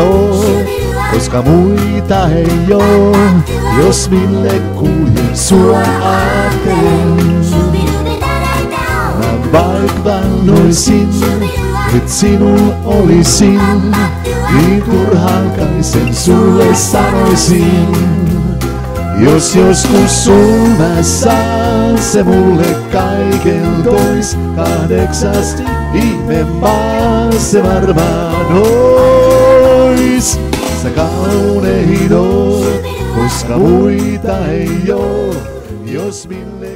hienoa, koska muita ei oo. Jos mille kuljen, sua ajattelen. Mä vaik vannoisin, nyt sinun olisin. Niin turhankaisen sulle sanoisin. Jos joskus sun mä saan, se mulle kaiken tois. 8 ihme maa se varmaan ois. Sä kaunein oot, koska muita ei oo. Jos mille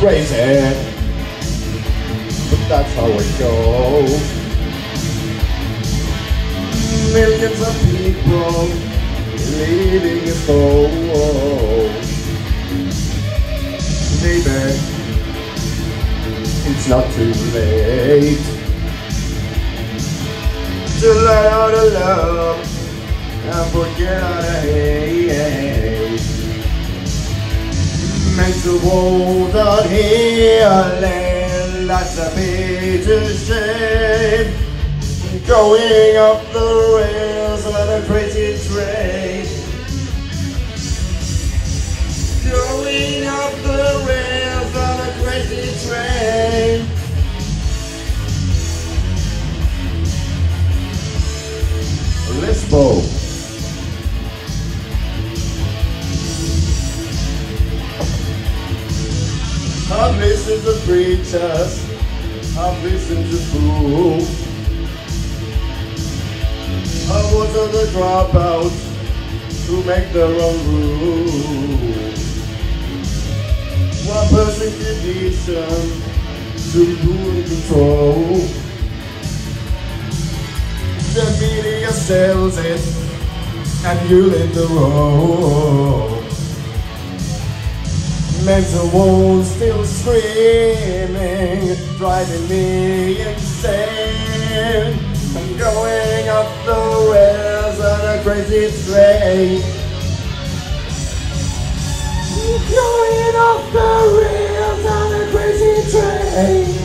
crazy, but that's how it goes. Millions of people leaving his home. Maybe it's not too late to learn how to love and forget how to hate. Mental wounds out healing, that's a major shame. Going off the rails on a crazy train. Going off the rails on a crazy train. Let's go. I've listened to preachers, I've listened to fools. I was on the dropouts who make their own rules. One person condition to rule and control. The media sells it and you let the role. Mental wounds still screaming, driving me insane. I'm going off the rails on a crazy train. Going off the rails on a crazy train.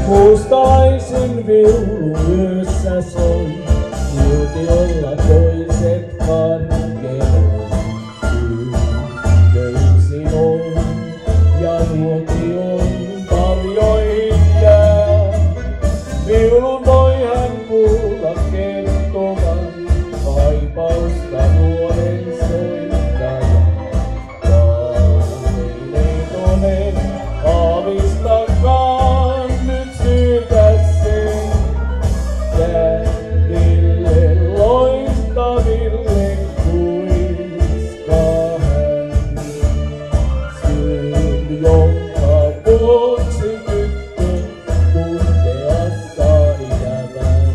Closed eyes and veil missä soi, silti olla toiset karkeloon. Yhteyksin on ja nuotion tarjoihin jää. Viulun voi hän kuulla kertovan kaipausta nuoren soittajan. Ei aavistakaan nyt syytä sen jäänille loistaville kuiskaa hän. Syyn, jonka vuoksi tyttö tuntea saa ikävän.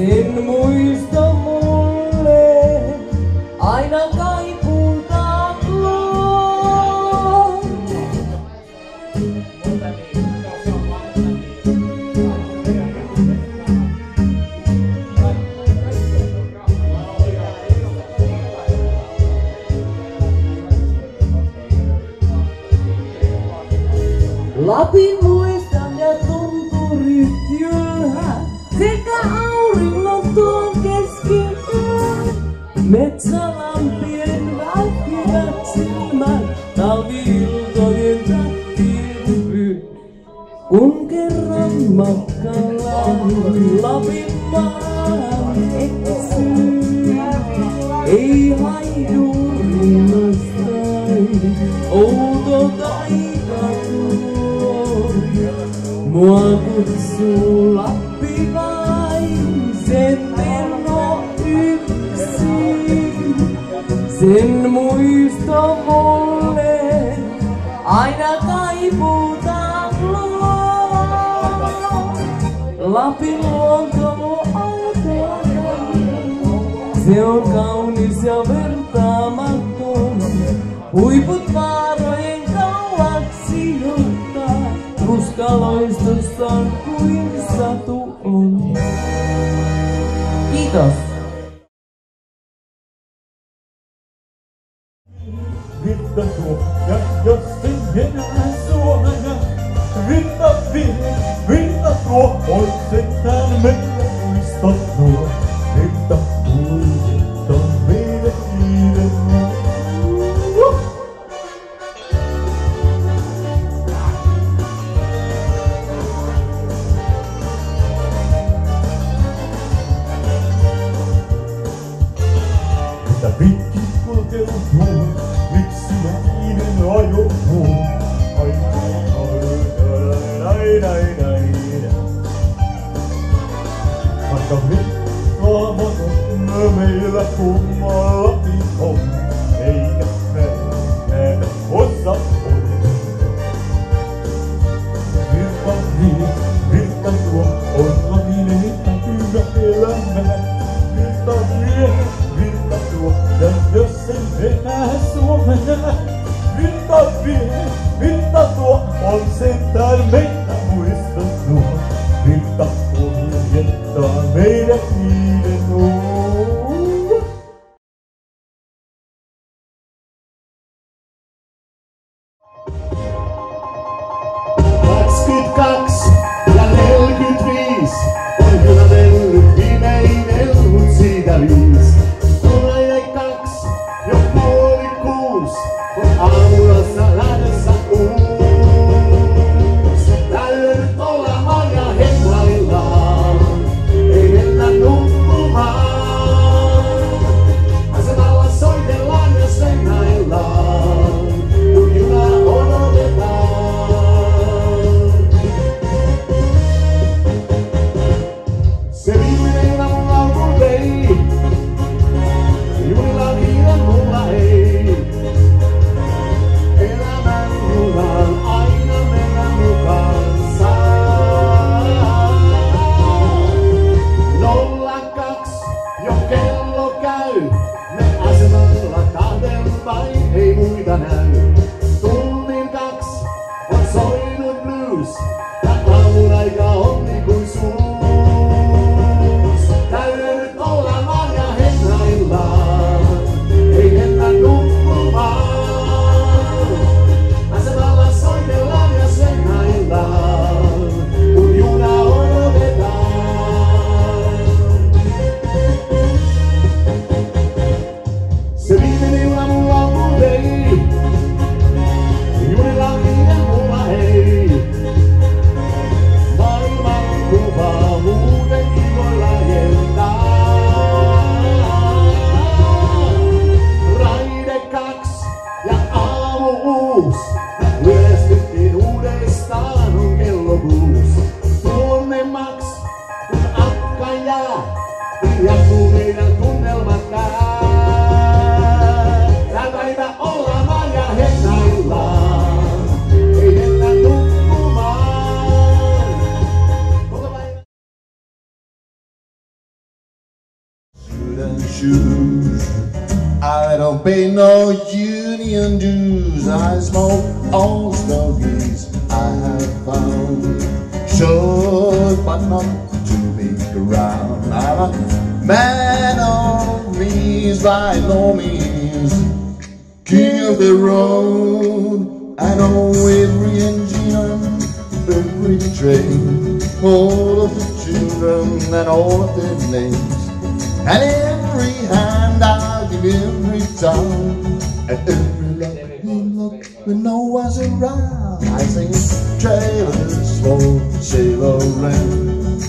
Sen muisto mulle aina kaipuutaan luo. Lapin muistan ja tunturit jylhää sekä auringon tuon keskiyön. Metsälampien välkkyvät silmät talvi-iltojen tähtien yö. Kun kerran matkalla Lapin maahan eksyy, ei haidu rinnastain outo taika tuo. Mua kutsuu Lappi vain, sen menno yksin. Sen muisto mulle aina kaipuutaan luo. Lapin luonto autetaan, se on kaunis ja vertaamaton. Huiput vaarojen kauaksi johtaa, ruskaloistossaan kuin satu on. Kiitos! Virta tuo, ja jos en enää Suomena, virta tuo, on sentään meitä muistot nuo. Virta meille niiden nuo. Mitä pitkin kulkeutuu, miksi nainen ajotuu? Vaikka mittaamaton meillä kummallakin on, eikä me näitä osa on. Virta tuo on laminen näkyvä elämää. Virta tuo, ja jos en enää Suomena. Virta tuo, on sentään meitä muistot nuo. Virta kuljettaa meidät niiden nuo. 22 ja 45 on junadellut viimeinen, mut siitä 5. Mulla jäi 2 jo puoli 6, kun aamulla lähdössä uus. Tällöin nyt ollaan ja hengaillaan, ei mennä nukkumaan. Asemalla soitellaan ja sengaillaan, kun juna odotetaan. Se viimeinen juna mun laukun vei, junilla on kiire, mulla ei. Elämän junaan aina mennä mukaansa. 02 jo kello käy, me asemalla kahden vain ei muita näy. Tunnin 2 on soinut blues, ja aamun aika on niin kuin suus. Tällöin nyt ollaan vaan ja hengaillaan, ei mennä nukkumaan. Asemalla soitellaan ja sengaillaan, kun juna odotetaan. Se viimeinen juna mun laukun vei, junilla on kiire, mulla ei. Maailman kuvaa muutenkin voi laajentaa. Raide 2 ja aamu uus, ylestyttiin uudestaan, on kello 6. Tuonne Max, kun akka jää, jatkuu meidän tunnelmat tää. Tää päivä ollaan vaan ja hengaillaan, ei mennä nukkumaan. and shoes. I don't pay no union dues. I smoke all stogies I have found. Short but not too big around. I'm a man of means, by no means king of the road. I know every engine on every train, all of the children and all of their names, and every hand I'll give every tongue, and every look when no one's around. I sing trailers for sailor rent,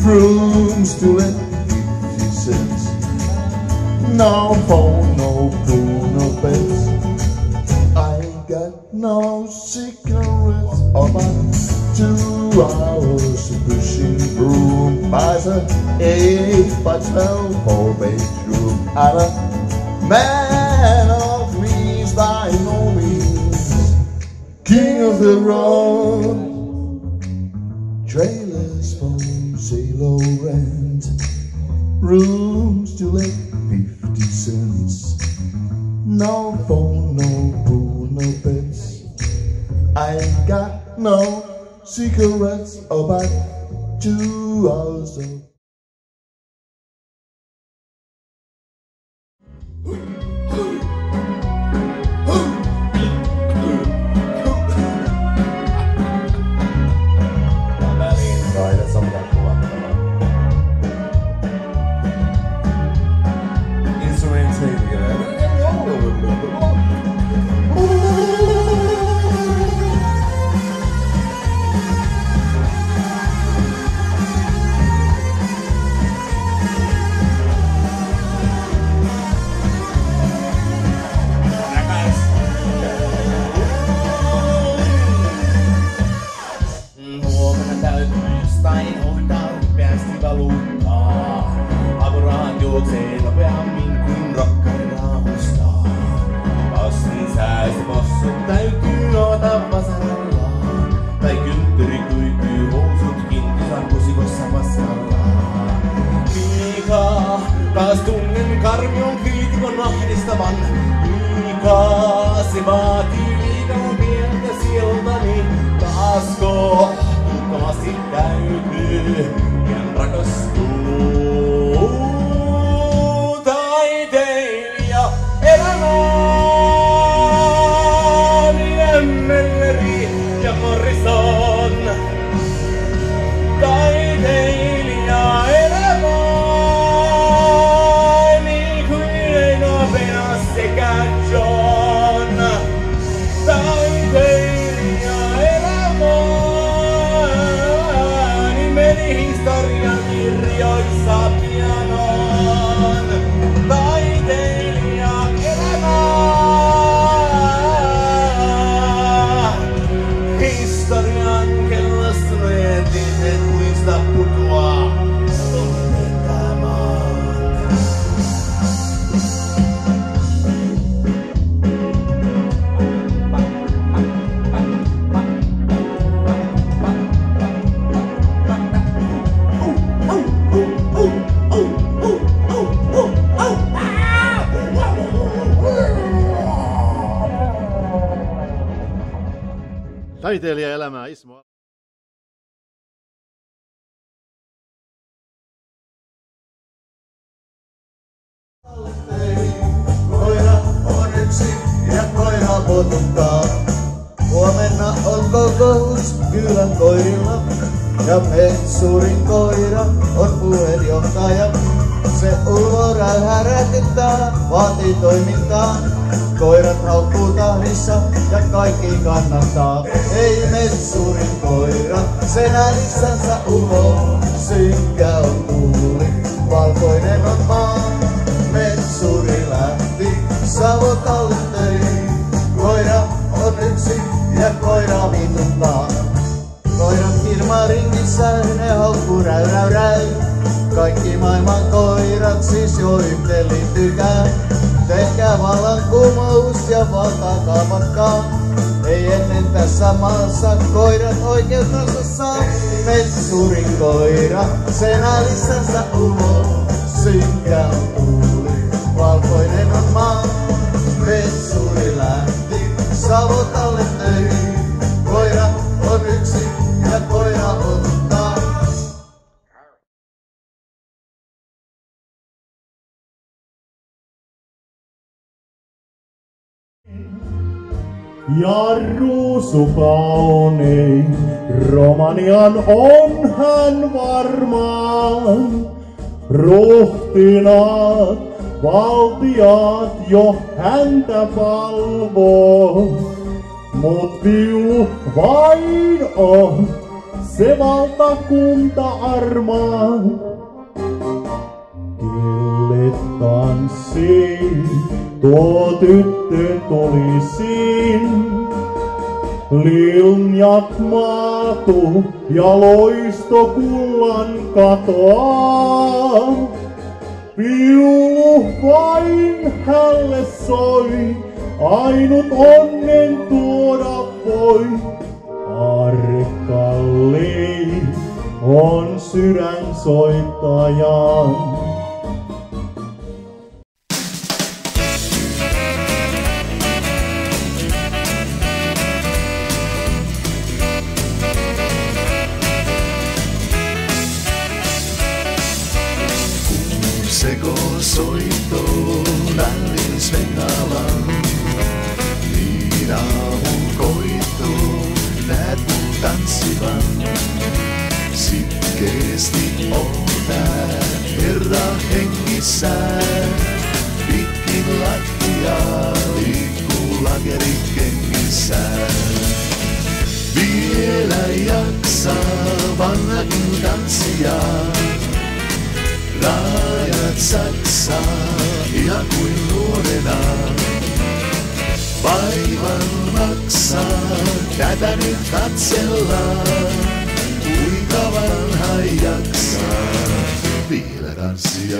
rooms to let 50 cents, no phone, no pool, no beds. I ain't got no cigarettes or about 2 hours of pushing broom. Buys a 8 by 12 4-bedroom. I'm a man of means, by no means king of the road. Trailers for sale or rent, rooms to let 50 cents, no phone, no pool, no beds. I ain't got no cigarettes, about 2 hours of taas tunnen karmion kriitikon ahdistavan. Liikaa se vaatii liikaa pientä sieltäni. Taas kohtuuttomasti täytyy pian rakastuu. Taiteilija elämäni Emmeleri ja Morrison. Taiteilija elämäni kuin Eino Penas sekä John. Taiteilija elämäni meni historian kirjoissa pianoon. Taiteilija elämä historian kellossa nujetin, et muista putoa onnetamaan. Taiteilijaelämää Ismo. Koira on yksi ja koira potuttaa. Huomenna on kokous kylän koirilla ja metsurin koira on puheenjohtaja. Se ulvora härätyttää, vaatii toimintaa. Koirat haukkuu tahdissa ja kaikki kannattaa. Ei metsurin koira, sen äänissänsä uho. Synkkä on tuuli, valkoinen on maa. Metsuri lähti Savotalle töihin. Koira on yksi ja koira vituttaa. Koirat firmaa ringissä, ne haukkuu räy räy räy. Kaikki maailman koirat siis jo yhteen liittykää. Tehkää vallankumous ja valtaa kaapatkaa. Ei ennen tässä maassa koirat oikeutensa saa. Metsurin koira, sen äänissänsä uho. Synkä tuuli, valkoinen on maa. Metsuri lähti Savotalle töihin. Koira on yksi ja koira ottaa. Ja ruusu kaunein, Romanian on hän varmaan. Ruhtinaat, valtiaat jo häntä valvoo. Mut viulu vain on se valtakunta armaan. Kelle tanssii tuo tyttö tulisin. Linjat maatu ja loisto kullan katoaa. Viulu vain hälle soi, ainut onnen tuoda voi. Arkalli on sydän soittajan. Seko soitto nällis Vennalan. Niin aamun koitto, näet mun tanssivan. Sitkeesti ootää herra hengissään. Pitkin lattiaa liikkuu lageri kengissään. Vielä jaksaa vanhakin tanssijaa. Rajat saksaa ihan kuin nuorena. Vaivan maksaa, tätä nyt katsellaan. Kuinka vanha jaksaa vielä tanssia.